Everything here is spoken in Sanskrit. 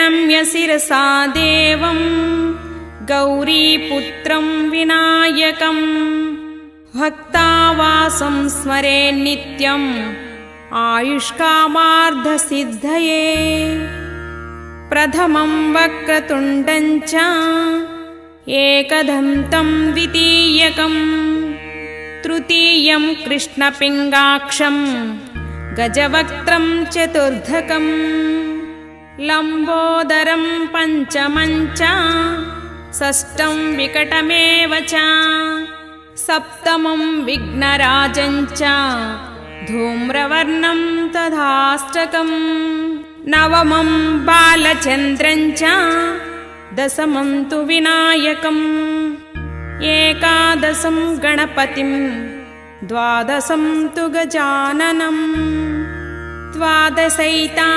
प्रणम्य शिरसा देवं गौरीपुत्रं विनायकं भक्तावासं स्मरे नित्यम् आयुष्कामार्थसिद्धये प्रथमं वक्रतुण्डं च एकदन्तं द्वितीयकं तृतीयं कृष्णपिङ्गाक्षं गजवक्त्रं चतुर्धकं लम्बोदरं पञ्चमं च षष्ठं विकटमेव च सप्तमं विघ्नराजं च धूम्रवर्णं तथाष्टकं नवमं बालचन्द्रं च दशमं तु विनायकम् एकादशं गणपतिं द्वादशं तु गजाननं द्वादशैतानि